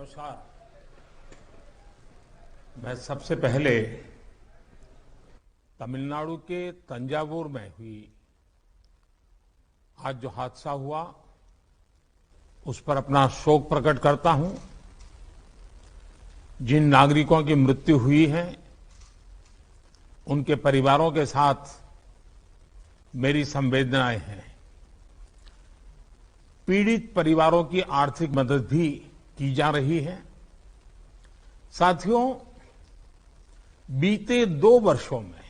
नमस्कार। मैं सबसे पहले तमिलनाडु के तंजावुर में हुई आज जो हादसा हुआ उस पर अपना शोक प्रकट करता हूं। जिन नागरिकों की मृत्यु हुई है उनके परिवारों के साथ मेरी संवेदनाएं हैं। पीड़ित परिवारों की आर्थिक मदद भी की जा रही है। साथियों, बीते 2 वर्षों में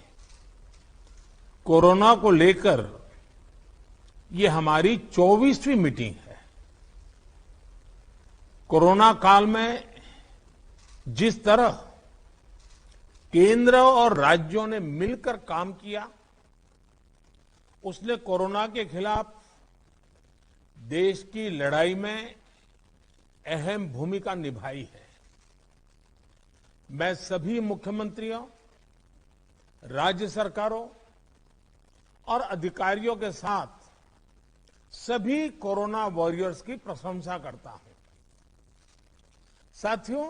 कोरोना को लेकर ये हमारी 24वीं मीटिंग है। कोरोना काल में जिस तरह केंद्र और राज्यों ने मिलकर काम किया, उसने कोरोना के खिलाफ देश की लड़ाई में अहम भूमिका निभाई है। मैं सभी मुख्यमंत्रियों, राज्य सरकारों और अधिकारियों के साथ सभी कोरोना वॉरियर्स की प्रशंसा करता हूं। साथियों,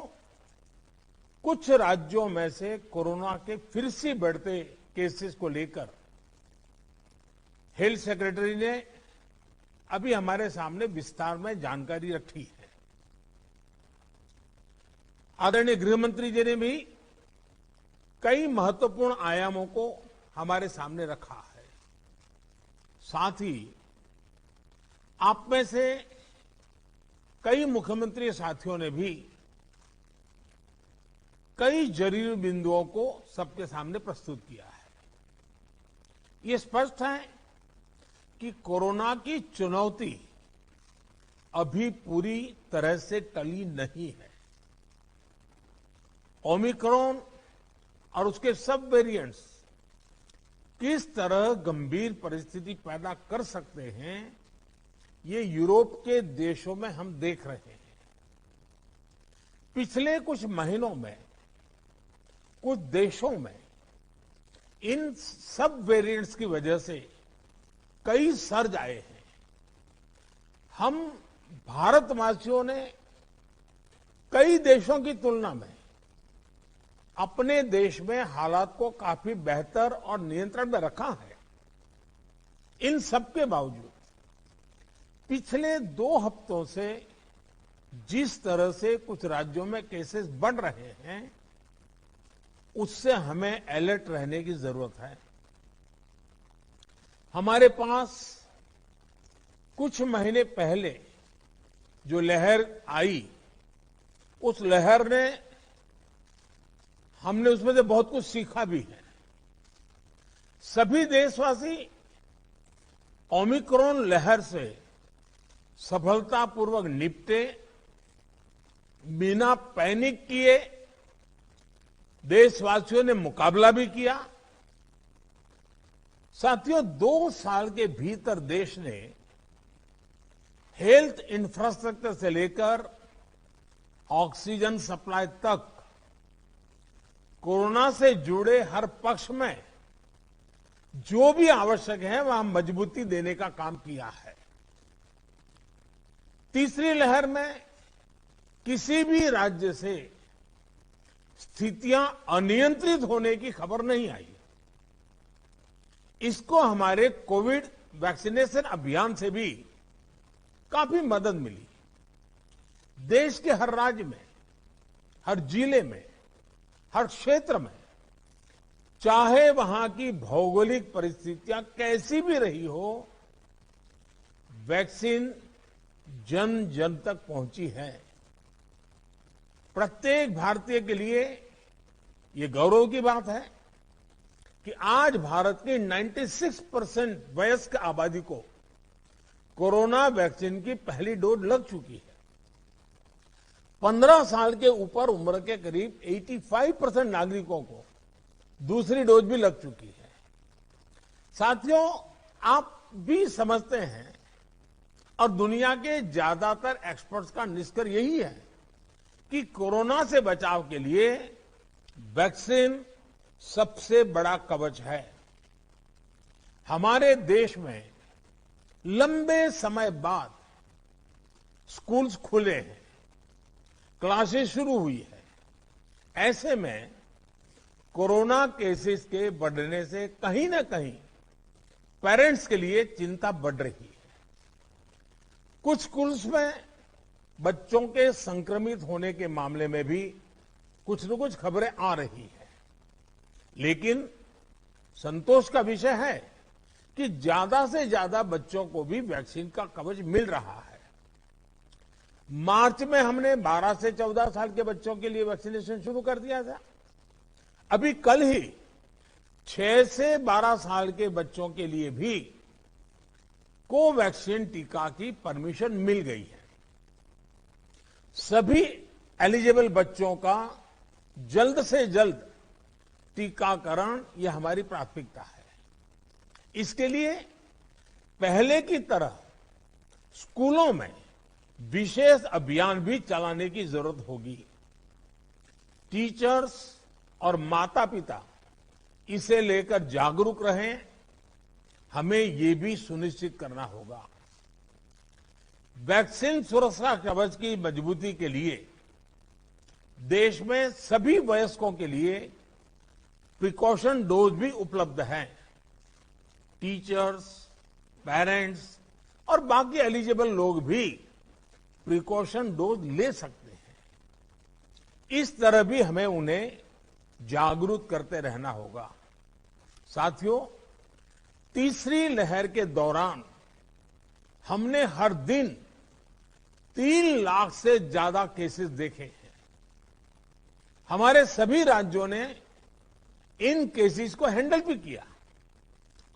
कुछ राज्यों में से कोरोना के फिर से बढ़ते केसेस को लेकर हेल्थ सेक्रेटरी ने अभी हमारे सामने विस्तार में जानकारी रखी है। आदरणीय गृहमंत्री जी ने भी कई महत्वपूर्ण आयामों को हमारे सामने रखा है। साथ ही आप में से कई मुख्यमंत्री साथियों ने भी कई जरूरी बिंदुओं को सबके सामने प्रस्तुत किया है। ये स्पष्ट है कि कोरोना की चुनौती अभी पूरी तरह से टली नहीं है। ओमिक्रॉन और उसके सब वेरिएंट्स किस तरह गंभीर परिस्थिति पैदा कर सकते हैं, ये यूरोप के देशों में हम देख रहे हैं। पिछले कुछ महीनों में कुछ देशों में इन सब वेरिएंट्स की वजह से कई सर्ज आए हैं। हम भारतवासियों ने कई देशों की तुलना में अपने देश में हालात को काफी बेहतर और नियंत्रण में रखा है। इन सब के बावजूद पिछले 2 हफ्तों से जिस तरह से कुछ राज्यों में केसेस बढ़ रहे हैं, उससे हमें अलर्ट रहने की जरूरत है। हमारे पास कुछ महीने पहले जो लहर आई, उस लहर ने हमने उसमें से बहुत कुछ सीखा भी है। सभी देशवासी ओमिक्रॉन लहर से सफलतापूर्वक निपटे, बिना पैनिक किए देशवासियों ने मुकाबला भी किया। साथियों, 2 साल के भीतर देश ने हेल्थ इंफ्रास्ट्रक्चर से लेकर ऑक्सीजन सप्लाई तक कोरोना से जुड़े हर पक्ष में जो भी आवश्यक है वहां मजबूती देने का काम किया है। तीसरी लहर में किसी भी राज्य से स्थितियां अनियंत्रित होने की खबर नहीं आई। इसको हमारे कोविड वैक्सीनेशन अभियान से भी काफी मदद मिली। देश के हर राज्य में, हर जिले में, हर क्षेत्र में, चाहे वहां की भौगोलिक परिस्थितियां कैसी भी रही हो, वैक्सीन जन जन तक पहुंची है। प्रत्येक भारतीय के लिए ये गौरव की बात है कि आज भारत की 96% वयस्क आबादी को कोरोना वैक्सीन की पहली डोज लग चुकी है। 15 साल के ऊपर उम्र के करीब 85% नागरिकों को दूसरी डोज भी लग चुकी है। साथियों, आप भी समझते हैं और दुनिया के ज्यादातर एक्सपर्ट्स का निष्कर्ष यही है कि कोरोना से बचाव के लिए वैक्सीन सबसे बड़ा कवच है। हमारे देश में लंबे समय बाद स्कूल्स खुले हैं, क्लासेस शुरू हुई है। ऐसे में कोरोना केसेस के बढ़ने से कहीं ना कहीं पेरेंट्स के लिए चिंता बढ़ रही है। कुछ स्कूल्स में बच्चों के संक्रमित होने के मामले में भी कुछ न कुछ खबरें आ रही है, लेकिन संतोष का विषय है कि ज्यादा से ज्यादा बच्चों को भी वैक्सीन का कवच मिल रहा है। मार्च में हमने 12 से 14 साल के बच्चों के लिए वैक्सीनेशन शुरू कर दिया था। अभी कल ही 6 से 12 साल के बच्चों के लिए भी कोवैक्सीन टीका की परमिशन मिल गई है। सभी एलिजिबल बच्चों का जल्द से जल्द टीकाकरण यह हमारी प्राथमिकता है। इसके लिए पहले की तरह स्कूलों में विशेष अभियान भी चलाने की जरूरत होगी। टीचर्स और माता पिता इसे लेकर जागरूक रहें, हमें ये भी सुनिश्चित करना होगा। वैक्सीन सुरक्षा कवच की मजबूती के लिए देश में सभी वयस्कों के लिए प्रिकॉशन डोज भी उपलब्ध हैं। टीचर्स, पेरेंट्स और बाकी एलिजिबल लोग भी प्रिकॉशन डोज ले सकते हैं। इस तरह भी हमें उन्हें जागरूक करते रहना होगा। साथियों, तीसरी लहर के दौरान हमने हर दिन 3 लाख से ज्यादा केसेस देखे हैं। हमारे सभी राज्यों ने इन केसेस को हैंडल भी किया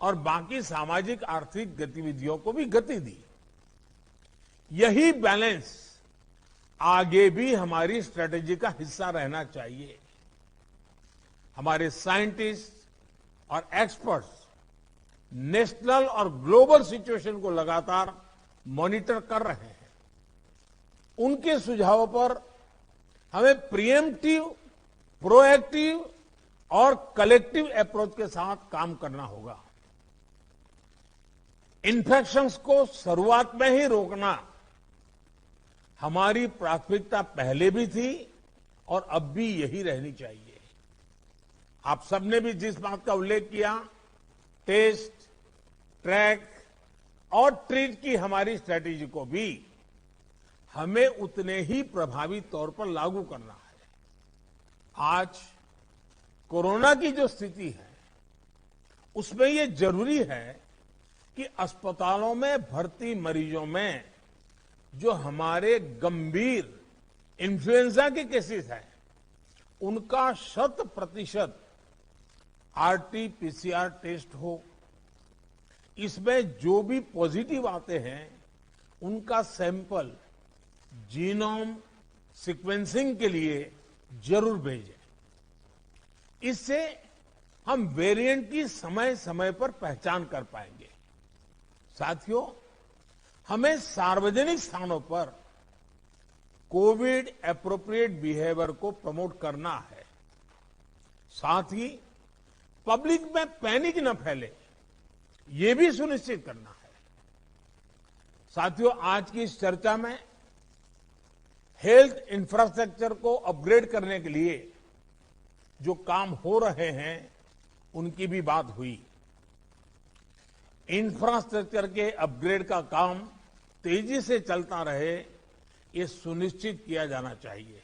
और बाकी सामाजिक आर्थिक गतिविधियों को भी गति दी। यही बैलेंस आगे भी हमारी स्ट्रेटेजी का हिस्सा रहना चाहिए। हमारे साइंटिस्ट और एक्सपर्ट्स नेशनल और ग्लोबल सिचुएशन को लगातार मॉनिटर कर रहे हैं। उनके सुझावों पर हमें प्रिएम्प्टिव, प्रोएक्टिव और कलेक्टिव अप्रोच के साथ काम करना होगा। इन्फेक्शंस को शुरुआत में ही रोकना हमारी प्राथमिकता पहले भी थी और अब भी यही रहनी चाहिए। आप सबने भी जिस बात का उल्लेख किया, टेस्ट, ट्रैक और ट्रीट की हमारी स्ट्रेटेजी को भी हमें उतने ही प्रभावी तौर पर लागू करना है। आज कोरोना की जो स्थिति है उसमें ये जरूरी है कि अस्पतालों में भर्ती मरीजों में जो हमारे गंभीर इन्फ्लुएंजा के केसेस हैं उनका 100% आरटी-पीसीआर टेस्ट हो। इसमें जो भी पॉजिटिव आते हैं उनका सैंपल जीनोम सीक्वेंसिंग के लिए जरूर भेजें। इससे हम वेरिएंट की समय समय पर पहचान कर पाएंगे। साथियों, हमें सार्वजनिक स्थानों पर कोविड एप्रोप्रिएट बिहेवियर को प्रमोट करना है। साथ ही पब्लिक में पैनिक न फैले, ये भी सुनिश्चित करना है। साथियों, आज की इस चर्चा में हेल्थ इंफ्रास्ट्रक्चर को अपग्रेड करने के लिए जो काम हो रहे हैं उनकी भी बात हुई। इंफ्रास्ट्रक्चर के अपग्रेड का काम तेजी से चलता रहे, ये सुनिश्चित किया जाना चाहिए।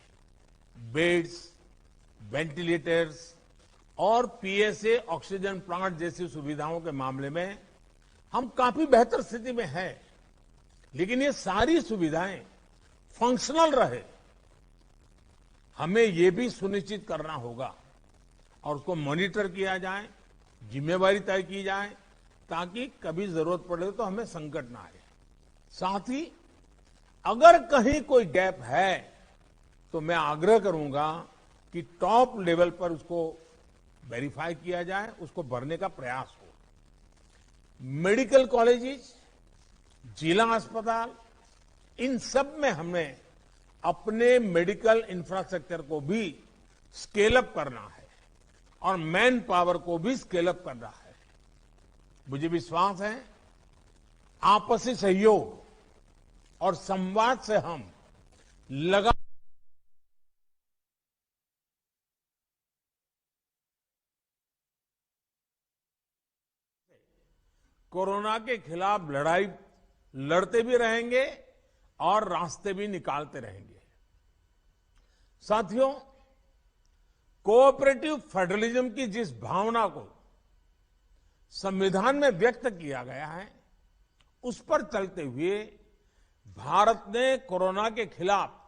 बेड्स, वेंटिलेटर्स और पीएसए ऑक्सीजन प्लांट जैसी सुविधाओं के मामले में हम काफी बेहतर स्थिति में हैं, लेकिन ये सारी सुविधाएं फंक्शनल रहे, हमें ये भी सुनिश्चित करना होगा और उसको मॉनिटर किया जाए, जिम्मेवारी तय की जाए ताकि कभी जरूरत पड़े तो हमें संकट ना आए। साथ ही अगर कहीं कोई गैप है तो मैं आग्रह करूंगा कि टॉप लेवल पर उसको वेरीफाई किया जाए, उसको भरने का प्रयास हो। मेडिकल कॉलेजेस, जिला अस्पताल, इन सब में हमें अपने मेडिकल इंफ्रास्ट्रक्चर को भी स्केल अप करना है और मैन पावर को भी स्केल अप करना है। मुझे विश्वास है आपसी सहयोग और संवाद से हम लगातार कोरोना के खिलाफ लड़ाई लड़ते भी रहेंगे और रास्ते भी निकालते रहेंगे। साथियों, कोऑपरेटिव फेडरलिज्म की जिस भावना को संविधान में व्यक्त किया गया है, उस पर चलते हुए भारत ने कोरोना के खिलाफ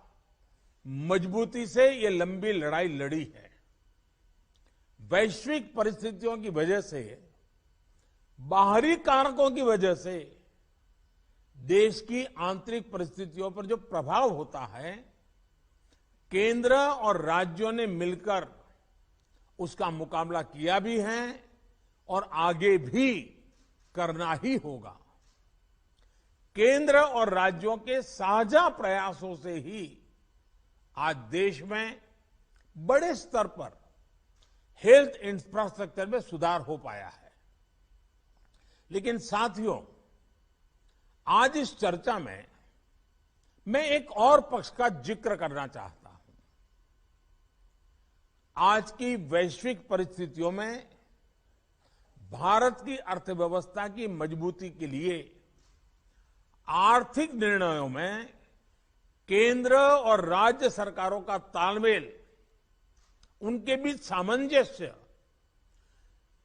मजबूती से ये लंबी लड़ाई लड़ी है। वैश्विक परिस्थितियों की वजह से, बाहरी कारकों की वजह से देश की आंतरिक परिस्थितियों पर जो प्रभाव होता है, केंद्र और राज्यों ने मिलकर उसका मुकाबला किया भी है और आगे भी करना ही होगा। केंद्र और राज्यों के साझा प्रयासों से ही आज देश में बड़े स्तर पर हेल्थ इंफ्रास्ट्रक्चर में सुधार हो पाया है। लेकिन साथियों, आज इस चर्चा में मैं एक और पक्ष का जिक्र करना चाहता हूं। आज की वैश्विक परिस्थितियों में भारत की अर्थव्यवस्था की मजबूती के लिए आर्थिक निर्णयों में केंद्र और राज्य सरकारों का तालमेल, उनके बीच सामंजस्य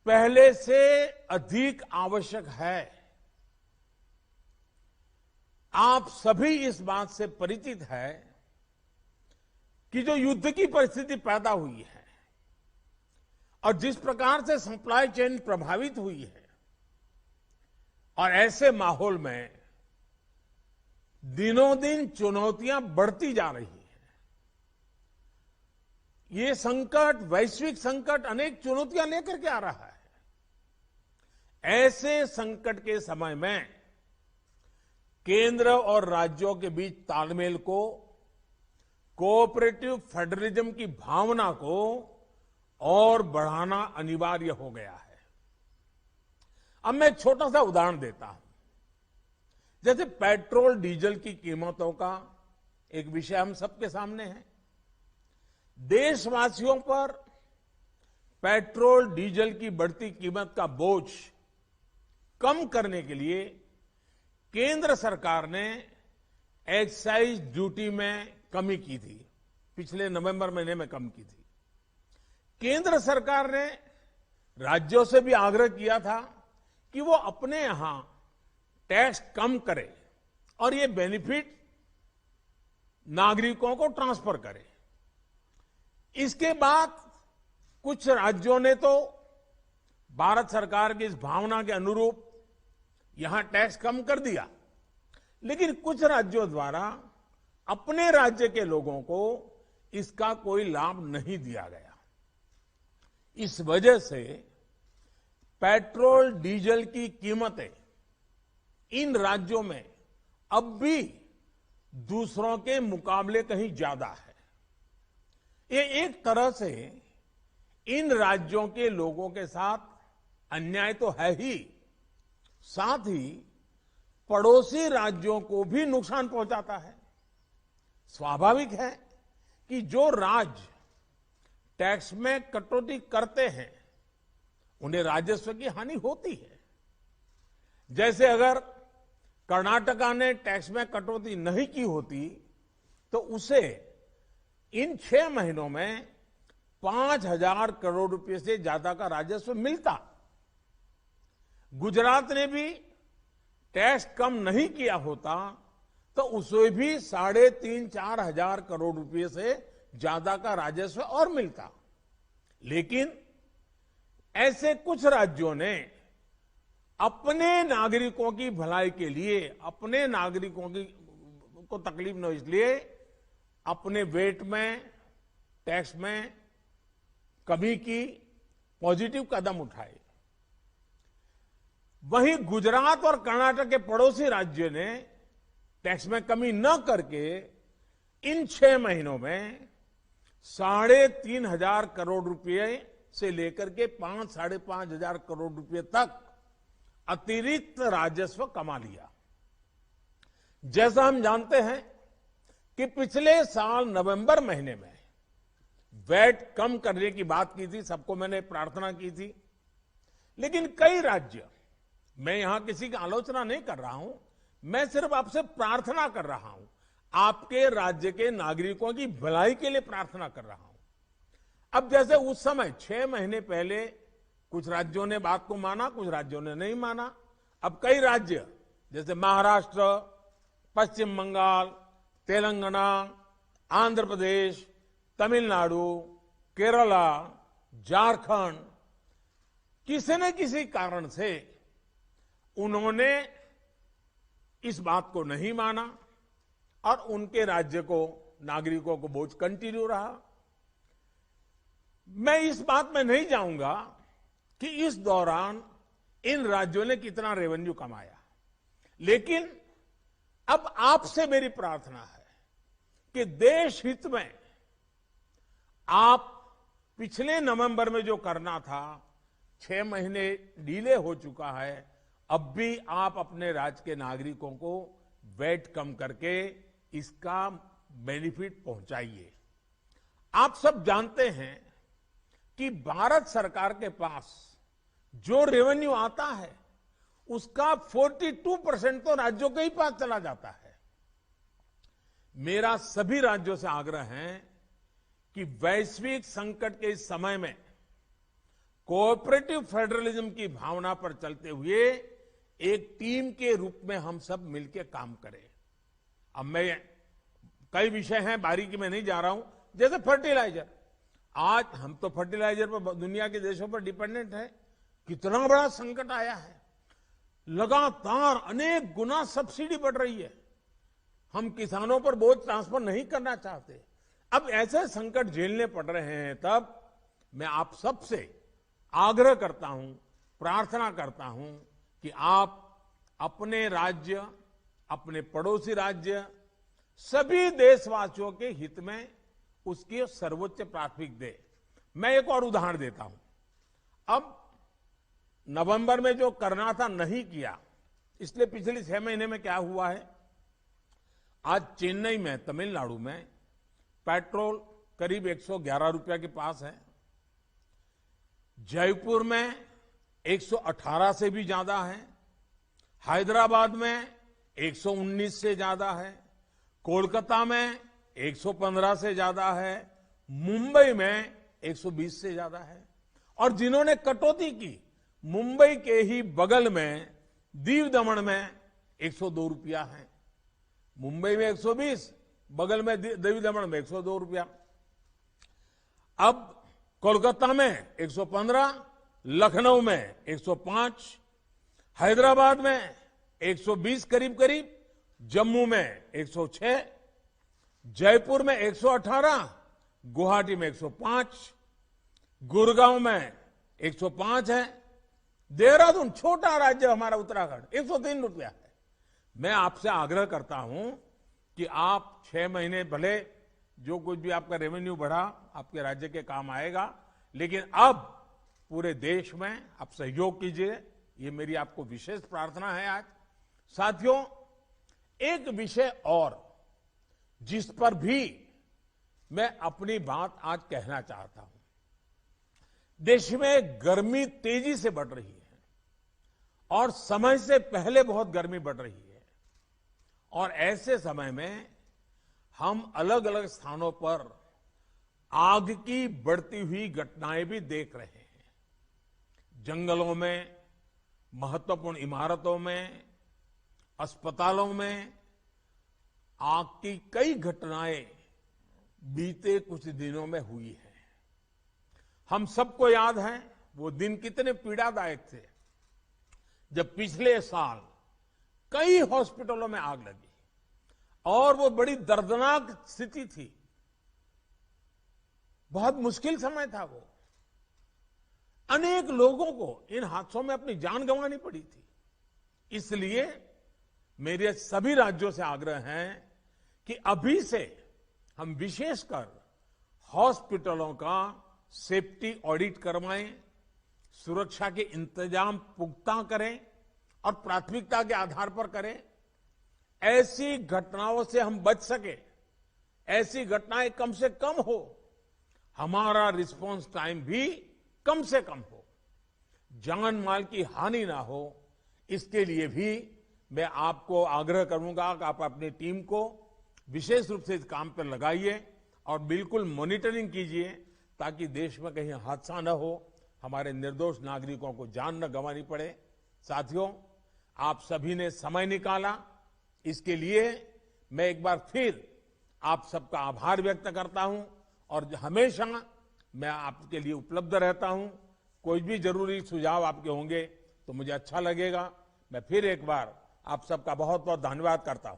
पहले से अधिक आवश्यक है। आप सभी इस बात से परिचित है कि जो युद्ध की परिस्थिति पैदा हुई है और जिस प्रकार से सप्लाई चेन प्रभावित हुई है, और ऐसे माहौल में दिनों दिन चुनौतियां बढ़ती जा रही हैं। ये संकट, वैश्विक संकट, अनेक चुनौतियां लेकर के आ रहा है। ऐसे संकट के समय में केंद्र और राज्यों के बीच तालमेल को, कोऑपरेटिव फेडरलिज्म की भावना को और बढ़ाना अनिवार्य हो गया है। अब मैं एक छोटा सा उदाहरण देता हूं। जैसे पेट्रोल डीजल की कीमतों का एक विषय हम सबके सामने है। देशवासियों पर पेट्रोल डीजल की बढ़ती कीमत का बोझ कम करने के लिए केंद्र सरकार ने एक्साइज ड्यूटी में कमी की थी। पिछले नवंबर महीने में कम की थी। केंद्र सरकार ने राज्यों से भी आग्रह किया था कि वो अपने यहां टैक्स कम करे और ये बेनिफिट नागरिकों को ट्रांसफर करे। इसके बाद कुछ राज्यों ने तो भारत सरकार की इस भावना के अनुरूप यहां टैक्स कम कर दिया, लेकिन कुछ राज्यों द्वारा अपने राज्य के लोगों को इसका कोई लाभ नहीं दिया गया। इस वजह से पेट्रोल डीजल की कीमतें इन राज्यों में अब भी दूसरों के मुकाबले कहीं ज्यादा है। ये एक तरह से इन राज्यों के लोगों के साथ अन्याय तो है ही, साथ ही पड़ोसी राज्यों को भी नुकसान पहुंचाता है। स्वाभाविक है कि जो राज्य टैक्स में कटौती करते हैं, उन्हें राजस्व की हानि होती है। जैसे अगर कर्नाटका ने टैक्स में कटौती नहीं की होती तो उसे इन 6 महीनों में 5,000 करोड़ रुपए से ज्यादा का राजस्व मिलता। गुजरात ने भी टैक्स कम नहीं किया होता तो उसे भी 3,500-4 हजार करोड़ रुपए से ज्यादा का राजस्व और मिलता। लेकिन ऐसे कुछ राज्यों ने अपने नागरिकों की भलाई के लिए, अपने नागरिकों को तकलीफ न हो इसलिए अपने वेट में, टैक्स में कमी की, पॉजिटिव कदम उठाए। वहीं गुजरात और कर्नाटक के पड़ोसी राज्यों ने टैक्स में कमी न करके इन 6 महीनों में 3,500 करोड़ रुपए से लेकर के 5-5.5 हजार करोड़ रुपए तक अतिरिक्त राजस्व कमा लिया। जैसा हम जानते हैं कि पिछले साल नवंबर महीने में वैट कम करने की बात की थी, सबको मैंने प्रार्थना की थी, लेकिन कई राज्य मैं यहां किसी की आलोचना नहीं कर रहा हूं, मैं सिर्फ आपसे प्रार्थना कर रहा हूं, आपके राज्य के नागरिकों की भलाई के लिए प्रार्थना कर रहा हूं। अब जैसे उस समय 6 महीने पहले कुछ राज्यों ने बात को माना, कुछ राज्यों ने नहीं माना। अब कई राज्य जैसे महाराष्ट्र, पश्चिम बंगाल, तेलंगाना, आंध्र प्रदेश, तमिलनाडु, केरला, झारखंड, किसी न किसी कारण से उन्होंने इस बात को नहीं माना और उनके राज्य को, नागरिकों को बोझ कंटिन्यू रहा। मैं इस बात में नहीं जाऊंगा कि इस दौरान इन राज्यों ने कितना रेवेन्यू कमाया, लेकिन अब आपसे मेरी प्रार्थना है कि देश हित में आप पिछले नवंबर में जो करना था, 6 महीने डिले हो चुका है, अब भी आप अपने राज्य के नागरिकों को वैट कम करके इसका बेनिफिट पहुंचाइए। आप सब जानते हैं कि भारत सरकार के पास जो रेवेन्यू आता है उसका 42% तो राज्यों के ही पास चला जाता है। मेरा सभी राज्यों से आग्रह है कि वैश्विक संकट के इस समय में कोऑपरेटिव फेडरलिज्म की भावना पर चलते हुए एक टीम के रूप में हम सब मिलकर काम करें। अब मैं कई विषय हैं, बारीकी में नहीं जा रहा हूं, जैसे फर्टिलाइजर। आज हम तो फर्टिलाइजर पर दुनिया के देशों पर डिपेंडेंट है। कितना बड़ा संकट आया है, लगातार अनेक गुना सब्सिडी बढ़ रही है। हम किसानों पर बोझ ट्रांसफर नहीं करना चाहते। अब ऐसे संकट झेलने पड़ रहे हैं, तब मैं आप सबसे आग्रह करता हूं, प्रार्थना करता हूं कि आप अपने राज्य, अपने पड़ोसी राज्य, सभी देशवासियों के हित में उसकी सर्वोच्च प्राथमिक दे। मैं एक और उदाहरण देता हूं। अब नवंबर में जो करना था नहीं किया, इसलिए पिछले 6 महीने में क्या हुआ है, आज चेन्नई में, तमिलनाडु में पेट्रोल करीब 111 रुपया के पास है। जयपुर में 118 से भी ज्यादा है। हैदराबाद में 119 से ज्यादा है। कोलकाता में 115 से ज्यादा है। मुंबई में 120 से ज्यादा है। और जिन्होंने कटौती की, मुंबई के ही बगल में दीव दमन में 102 रुपया है। मुंबई में 120, बगल में दीव दमन में 102 रुपया। अब कोलकाता में 115, लखनऊ में 105, हैदराबाद में 120 करीब करीब, जम्मू में 106, जयपुर में 118, गुवाहाटी में 105, गुड़गांव में 105 है। देहरादून, छोटा राज्य हमारा उत्तराखंड, 103 रुपया है। मैं आपसे आग्रह करता हूं कि आप 6 महीने भले जो कुछ भी आपका रेवेन्यू बढ़ा आपके राज्य के काम आएगा, लेकिन अब पूरे देश में आप सहयोग कीजिए। ये मेरी आपको विशेष प्रार्थना है। आज साथियों, एक विषय और जिस पर भी मैं अपनी बात आज कहना चाहता हूं। देश में गर्मी तेजी से बढ़ रही है और समय से पहले बहुत गर्मी बढ़ रही है, और ऐसे समय में हम अलग अलग स्थानों पर आग की बढ़ती हुई घटनाएं भी देख रहे हैं। जंगलों में, महत्वपूर्ण इमारतों में, अस्पतालों में आग की कई घटनाएं बीते कुछ दिनों में हुई है। हम सबको याद है वो दिन कितने पीड़ादायक थे जब पिछले साल कई हॉस्पिटलों में आग लगी, और वो बड़ी दर्दनाक स्थिति थी। बहुत मुश्किल समय था वो। अनेक लोगों को इन हादसों में अपनी जान गंवानी पड़ी थी। इसलिए मेरे सभी राज्यों से आग्रह है कि अभी से हम विशेषकर हॉस्पिटलों का सेफ्टी ऑडिट करवाएं, सुरक्षा के इंतजाम पुख्ता करें और प्राथमिकता के आधार पर करें। ऐसी घटनाओं से हम बच सके, ऐसी घटनाएं कम से कम हो, हमारा रिस्पांस टाइम भी कम से कम हो, जान माल की हानि ना हो, इसके लिए भी मैं आपको आग्रह करूंगा कि आप अपनी टीम को विशेष रूप से इस काम पर लगाइए और बिल्कुल मॉनिटरिंग कीजिए ताकि देश में कहीं हादसा न हो, हमारे निर्दोष नागरिकों को जान न गंवानी पड़े। साथियों, आप सभी ने समय निकाला, इसके लिए मैं एक बार फिर आप सबका आभार व्यक्त करता हूं और हमेशा मैं आपके लिए उपलब्ध रहता हूं। कोई भी जरूरी सुझाव आपके होंगे तो मुझे अच्छा लगेगा। मैं फिर एक बार आप सबका बहुत बहुत धन्यवाद करता हूं।